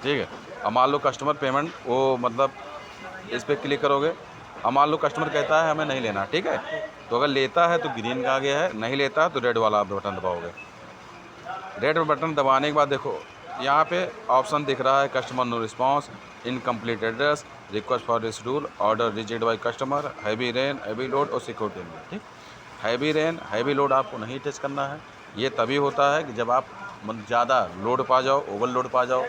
ठीक है। अब मान लो कस्टमर पेमेंट वो मतलब इस पर क्लिक करोगे। अब मान लो कस्टमर कहता है हमें नहीं लेना, ठीक है। तो अगर लेता है तो ग्रीन का आ गया है, नहीं लेता है तो रेड वाला आप बटन दबाओगे। रेड बटन दबाने के बाद देखो यहाँ पे ऑप्शन दिख रहा है customer no response, incomplete address, request for reschedule, order reject by customer, heavy rain, heavy load और सिक्योरिटी में, ठीक। हैवी रेन हैवी लोड आपको नहीं टच करना है। ये तभी होता है कि जब आप ज़्यादा लोड पा जाओ, ओवरलोड पा जाओ,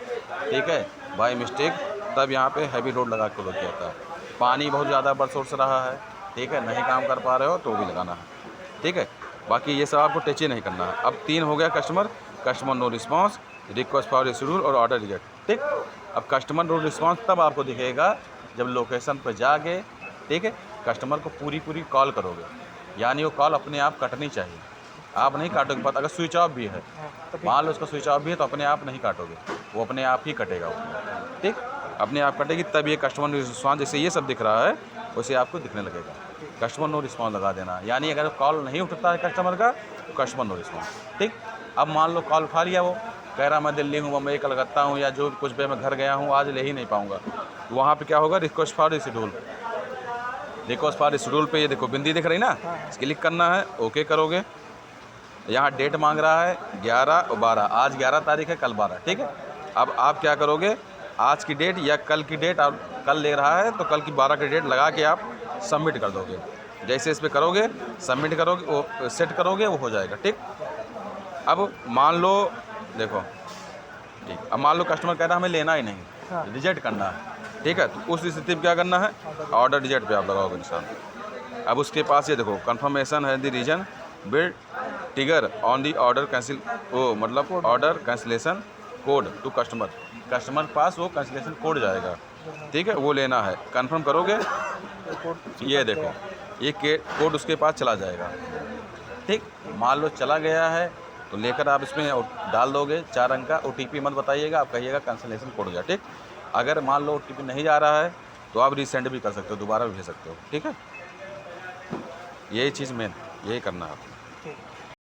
ठीक है, बाय मिस्टेक, तब यहाँ पे हैवी लोड लगा के रोक जाता है। पानी बहुत ज़्यादा बरसों रहा है, ठीक है, नहीं काम कर पा रहे हो तो भी लगाना है, ठीक है। बाकी ये सब आपको टच ही नहीं करना है। अब 3 हो गया customer no response, request for reschedule और ऑर्डर रिजेक्ट, ठीक। अब कस्टमर नो रिस्पांस तब आपको दिखेगा जब लोकेशन पर जाके, ठीक है, कस्टमर को पूरी कॉल करोगे, यानी वो कॉल अपने आप कटनी चाहिए। आप नहीं काटोगे, पता अगर स्विच ऑफ भी है, मान लो उसका स्विच ऑफ भी है तो अपने आप नहीं काटोगे, वो अपने आप ही कटेगा वो, ठीक। अपने आप कटेगी तब ये कस्टमर नो रिस्पांस जैसे ये सब दिख रहा है वैसे आपको दिखने लगेगा। कस्टमर नो रिस्पांस लगा देना, यानी अगर कॉल नहीं उठता है कस्टमर का तो कस्टमर नो रिस्पांस, ठीक। अब मान लो कॉल उठा लिया, वो कह रहा मैं दिल्ली हूँ, बम्बई, कलकत्ता हूँ या जो कुछ भी, मैं घर गया हूँ, आज ले ही नहीं पाऊँगा, तो वहाँ पे क्या होगा, request for reschedule, request for reschedule पे ये देखो बिंदी दिख रही ना, क्लिक करना है, ओके करोगे। यहाँ डेट मांग रहा है 11 और 12, आज 11 तारीख है, कल 12, ठीक है। अब आप क्या करोगे, आज की डेट या कल की डेट, आप कल ले रहा है तो कल की 12 की डेट लगा के आप सबमिट कर दोगे। जैसे इस पर करोगे, सबमिट करोगे, वो सेट करोगे, वो हो जाएगा, ठीक। अब मान लो देखो, ठीक, अब मान लो कस्टमर कह रहा है हमें लेना ही नहीं, रिजेक्ट करना है, ठीक है, तो उस स्थिति में क्या करना है, ऑर्डर रिजेक्ट पे आप लगाओगे निशान। अब उसके पास ये देखो कन्फर्मेशन है the reason will trigger on the order cancel, वो मतलब order cancellation code to customer, customer के पास वो कैंसिलेशन कोड जाएगा, ठीक है, वो लेना है, कंफर्म करोगे, ये देखो ये कोड उसके पास चला जाएगा, ठीक। मान लो चला गया है तो लेकर आप इसमें डाल दोगे 4 अंक का OTP, मत बताइएगा, आप कहिएगा कैंसिलेशन कोड गया, ठीक। अगर मान लो OTP नहीं जा रहा है तो आप रीसेंड भी कर सकते हो, दोबारा भी भेज सकते हो, ठीक है। यही चीज़ मेन यही करना है आपको।